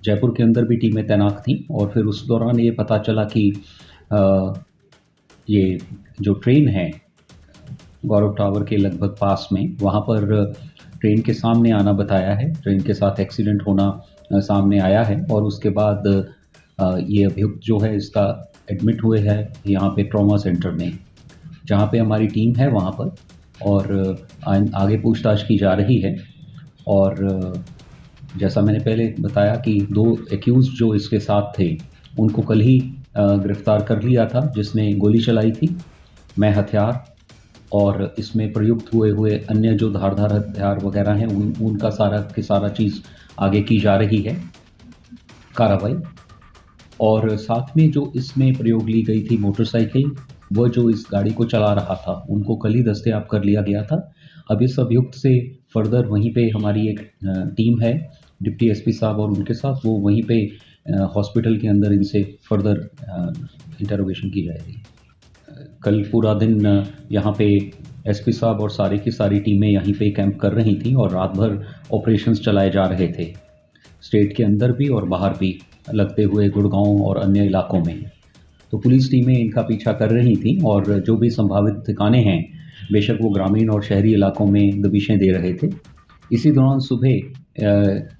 जयपुर के अंदर भी टीमें तैनात थीं और फिर उस दौरान ये पता चला कि ये जो ट्रेन है गौरव टावर के लगभग पास में, वहाँ पर ट्रेन के सामने आना बताया है। ट्रेन के साथ एक्सीडेंट होना सामने आया है और उसके बाद ये अभियुक्त जो है इसका एडमिट हुए हैं यहाँ पे ट्रॉमा सेंटर में, जहाँ पे हमारी टीम है वहाँ पर, और आगे पूछताछ की जा रही है। और जैसा मैंने पहले बताया कि 2 एक्यूज़ जो इसके साथ थे, उनको कल ही गिरफ्तार कर लिया था, जिसने गोली चलाई थी। मैं हथियार और इसमें प्रयुक्त हुए अन्य जो धारदार हथियार वगैरह हैं, उनका सारा की सारा चीज़ आगे की जा रही है कार्रवाई। और साथ में जो इसमें प्रयोग ली गई थी मोटरसाइकिल, वह जो इस गाड़ी को चला रहा था, उनको कल ही दस्तयाब कर लिया गया था। अब इस अभियुक्त से फर्दर वहीं पे हमारी एक टीम है, डिप्टी एसपी साहब और उनके साथ, वो वहीं पे हॉस्पिटल के अंदर इनसे फर्दर इंटरोगेशन की जाएगी। कल पूरा दिन यहाँ पे एसपी साहब और सारी की सारी टीमें यहीं पे कैंप कर रही थीं और रात भर ऑपरेशंस चलाए जा रहे थे, स्टेट के अंदर भी और बाहर भी, लगते हुए गुड़गांव और अन्य इलाकों में। तो पुलिस टीमें इनका पीछा कर रही थीं और जो भी संभावित ठिकाने हैं, बेशक वो ग्रामीण और शहरी इलाकों में दबिशें दे रहे थे। इसी दौरान सुबह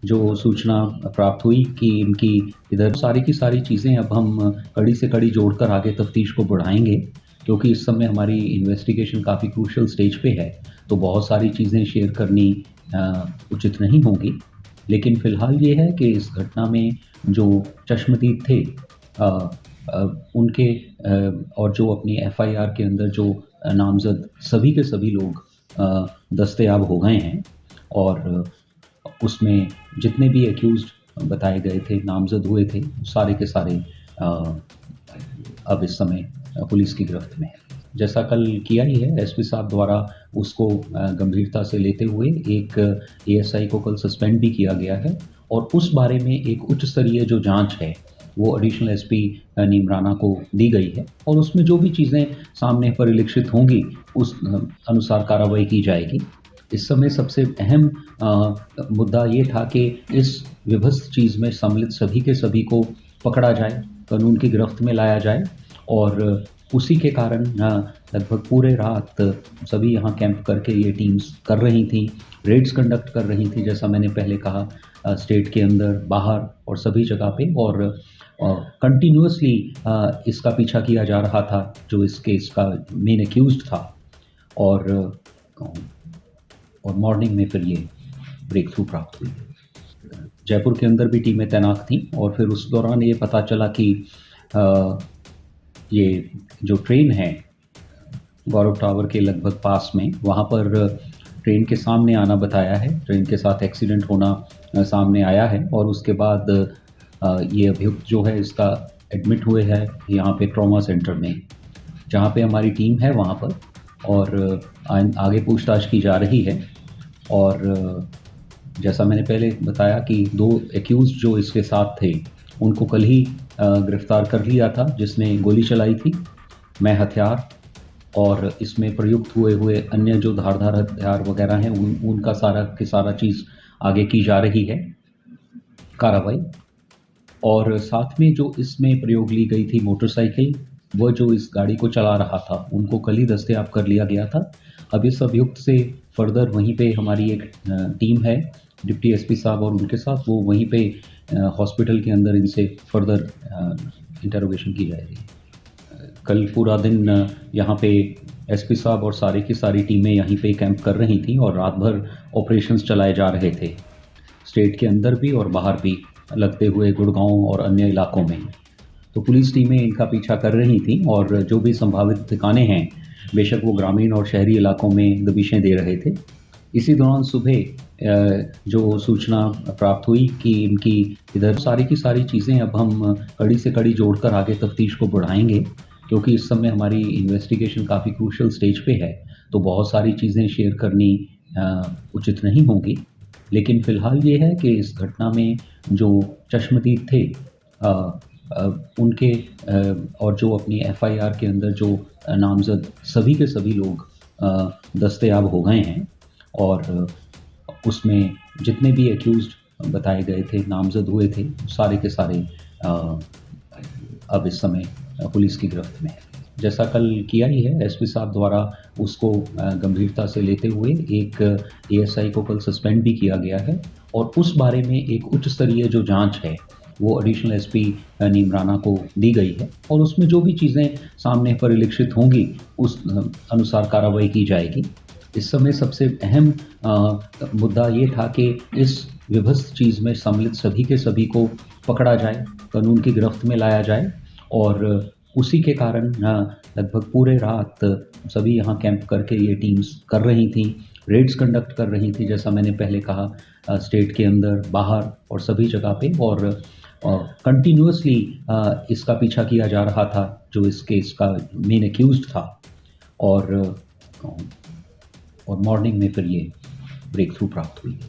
जो सूचना प्राप्त हुई कि इनकी इधर सारी की सारी चीज़ें अब हम कड़ी से कड़ी जोड़कर आगे तफ्तीश को बढ़ाएंगे, क्योंकि इस समय हमारी इन्वेस्टिगेशन काफ़ी क्रूशल स्टेज पे है, तो बहुत सारी चीज़ें शेयर करनी उचित नहीं होंगी। लेकिन फ़िलहाल ये है कि इस घटना में जो चश्मदीद थे उनके और जो अपनी एफआईआर के अंदर जो नामज़द सभी के सभी लोग दस्तयाब हो गए हैं, और उसमें जितने भी एक्यूज़्ड बताए गए थे, नामज़द हुए थे, सारे के सारे अब इस समय पुलिस की गिरफ्त में है। जैसा कल किया ही है एसपी साहब द्वारा, उसको गंभीरता से लेते हुए एक एएसआई को कल सस्पेंड भी किया गया है, और उस बारे में एक उच्च स्तरीय जो जांच है वो एडिशनल एसपी नीमराना को दी गई है, और उसमें जो भी चीज़ें सामने परिलक्षित होंगी उस अनुसार कार्रवाई की जाएगी। इस समय सबसे अहम मुद्दा ये था कि इस विभत्स चीज़ में सम्मिलित सभी के सभी को पकड़ा जाए, कानून की गिरफ्त में लाया जाए, और उसी के कारण लगभग पूरे रात सभी यहाँ कैंप करके ये टीम्स कर रही थी, रेड्स कंडक्ट कर रही थी, जैसा मैंने पहले कहा, स्टेट के अंदर, बाहर और सभी जगह पे, और कंटिन्यूअसली इसका पीछा किया जा रहा था जो इस केस का मेन एक्यूज्ड था, और मॉर्निंग में फिर ये ब्रेक थ्रू प्राप्त हुई। जयपुर के अंदर भी टीमें तैनात थीं और फिर उस दौरान ये पता चला कि ये जो ट्रेन है गौरव टावर के लगभग पास में, वहाँ पर ट्रेन के सामने आना बताया है। ट्रेन के साथ एक्सीडेंट होना सामने आया है, और उसके बाद ये अभियुक्त जो है इसका एडमिट हुए हैं यहाँ पे ट्रॉमा सेंटर में, जहाँ पे हमारी टीम है वहाँ पर, और आगे पूछताछ की जा रही है। और जैसा मैंने पहले बताया कि 2 एक्यूज़ जो इसके साथ थे, उनको कल ही गिरफ्तार कर लिया था, जिसने गोली चलाई थी। मैं हथियार और इसमें प्रयुक्त हुए अन्य जो धारदार हथियार वगैरह हैं, उनका सारा की सारा चीज़ आगे की जा रही है कार्रवाई। और साथ में जो इसमें प्रयोग ली गई थी मोटरसाइकिल, वह जो इस गाड़ी को चला रहा था, उनको कल ही दस्तयाब कर लिया गया था। अब इस अभियुक्त से फर्दर वहीं पे हमारी एक टीम है, डिप्टी एसपी साहब और उनके साथ, वो वहीं पे हॉस्पिटल के अंदर इनसे फर्दर इंटरोगेशन की जाएगी। कल पूरा दिन यहाँ पे एसपी साहब और सारी की सारी टीमें यहीं पे कैंप कर रही थीं और रात भर ऑपरेशंस चलाए जा रहे थे, स्टेट के अंदर भी और बाहर भी, लगते हुए गुड़गांव और अन्य इलाकों में। तो पुलिस टीमें इनका पीछा कर रही थीं और जो भी संभावित ठिकाने हैं, बेशक वो ग्रामीण और शहरी इलाकों में दबिशें दे रहे थे। इसी दौरान सुबह जो सूचना प्राप्त हुई कि इनकी इधर सारी की सारी चीज़ें अब हम कड़ी से कड़ी जोड़कर आगे तफ्तीश को बढ़ाएंगे, क्योंकि इस समय हमारी इन्वेस्टिगेशन काफ़ी क्रूशल स्टेज पे है, तो बहुत सारी चीज़ें शेयर करनी उचित नहीं होंगी। लेकिन फ़िलहाल ये है कि इस घटना में जो चश्मदीद थे उनके और जो अपनी एफआईआर के अंदर जो नामज़द सभी के सभी लोग दस्तयाब हो गए हैं, और उसमें जितने भी एक्यूज़्ड बताए गए थे, नामज़द हुए थे, सारे के सारे अब इस समय पुलिस की गिरफ्त में है। जैसा कल किया ही है, एसपी साहब द्वारा उसको गंभीरता से लेते हुए एक एएसआई को कल सस्पेंड भी किया गया है और उस बारे में एक उच्च स्तरीय जो जांच है वो एडिशनल एसपी नीमराना को दी गई है और उसमें जो भी चीज़ें सामने परिलक्षित होंगी उस अनुसार कार्रवाई की जाएगी। इस समय सबसे अहम मुद्दा ये था कि इस विभत्स चीज़ में सम्मिलित सभी के सभी को पकड़ा जाए, कानून की गिरफ्त में लाया जाए और उसी के कारण लगभग पूरे रात सभी यहाँ कैंप करके ये टीम्स कर रही थी, रेड्स कंडक्ट कर रही थी, जैसा मैंने पहले कहा, स्टेट के अंदर, बाहर और सभी जगह पे और कंटिन्यूअसली इसका पीछा किया जा रहा था जो इस केस का मेन एक्यूज्ड था और मॉर्निंग में फिर ये ब्रेक थ्रू प्राप्त हुई।